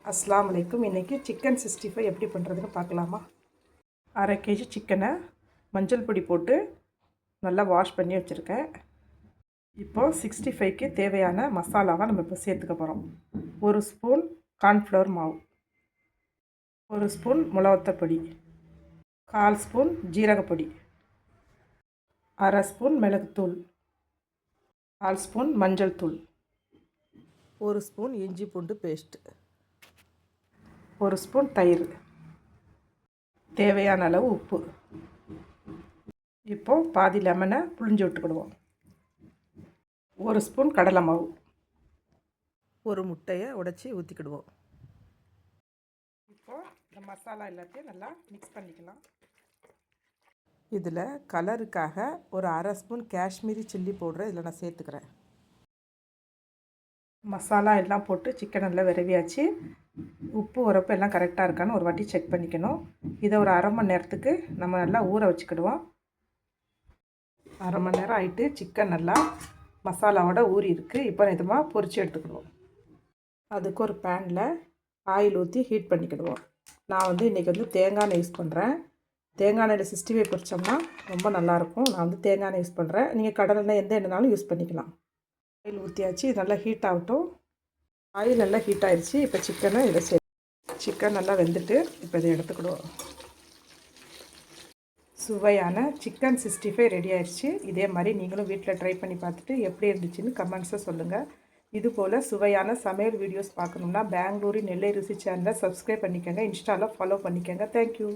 அஸ்ஸலாமு அலைக்கும். இன்றைக்கி சிக்கன் 65 எப்படி பண்ணுறதுன்னு பார்க்கலாமா? அரை கேஜி சிக்கனை மஞ்சள் பொடி போட்டு நல்லா வாஷ் பண்ணி வச்சுருக்கேன். இப்போது 65க்கு தேவையான மசாலாவை நம்ம இப்போ சேர்த்துக்க போகிறோம். 1 ஸ்பூன் கார்ன்ஃப்ளவர் மாவு, 1 ஸ்பூன் மிளகாத்தூள், 1/4 ஸ்பூன் ஜீரகப்பொடி, அரை ஸ்பூன் மிளகுத்தூள், 1/4 ஸ்பூன் மஞ்சள் தூள், 1 ஸ்பூன் இஞ்சி பூண்டு பேஸ்ட்டு, 1 ஸ்பூன் தயிர், தேவையான அளவு உப்பு. இப்போது பாதி லெமனை புழிஞ்சு விட்டுக்கிடுவோம். 1 ஸ்பூன் கடலை மாவு, 1 முட்டையை உடைச்சி ஊற்றிக்கிடுவோம். இப்போது இந்த மசாலா எல்லாத்தையும் நல்லா மிக்ஸ் பண்ணிக்கலாம். இதில் கலருக்காக ஒரு அரை ஸ்பூன் காஷ்மீரி சில்லி பவுடரை இதில் நான் சேர்த்துக்கிறேன். மசாலா எல்லாம் போட்டு சிக்கன் நல்லா விரவியாச்சு. உப்பு உரப்பு எல்லாம் கரெக்டாக இருக்கான்னு ஒரு வாட்டி செக் பண்ணிக்கணும். இதை ஒரு அரை மணி நேரத்துக்கு நம்ம நல்லா ஊற வச்சுக்கிடுவோம். அரை மணி நேரம் ஆகிட்டு சிக்கன் நல்லா மசாலாவோட ஊறி இருக்குது. இப்போ இதமாக பொரித்து எடுத்துக்கிடுவோம். அதுக்கு ஒரு பேனில் ஆயில் ஊற்றி ஹீட் பண்ணிக்கிடுவோம். நான் இன்றைக்கி தேங்காய் எண்ணெய் யூஸ் பண்ணுறேன். தேங்காய் எண்ணெயில் 65 பொரித்தோம்னா ரொம்ப நல்லாயிருக்கும். நான் தேங்காய் எண்ணெய் யூஸ் பண்ணுறேன். நீங்கள் கடலை எண்ணெய் எந்த எண்ணெய்னாலும் யூஸ் பண்ணிக்கலாம். ஆயில் ஊற்றியாச்சு. இது நல்லா ஹீட் ஆகட்டும். ஆயில் நல்லா ஹீட் ஆகிடுச்சு. இப்போ சிக்கனை இதை சிக்கன் நல்லா வெந்துட்டு இப்போ இதை எடுத்துக்கிடுவோம். சுவையான சிக்கன் 65 ரெடி ஆயிடுச்சு. இதே மாதிரி நீங்களும் வீட்டில் ட்ரை பண்ணி பார்த்துட்டு எப்படி இருந்துச்சுன்னு கமெண்ட்ஸை சொல்லுங்கள். இதுபோல் சுவையான சமையல் வீடியோஸ் பார்க்கணுன்னா பெங்களூரி நெல்லை ருசி சேனலை சப்ஸ்கிரைப் பண்ணிக்கோங்க. இன்ஸ்டாவில் ஃபாலோ பண்ணிக்கோங்க. தேங்க்யூ.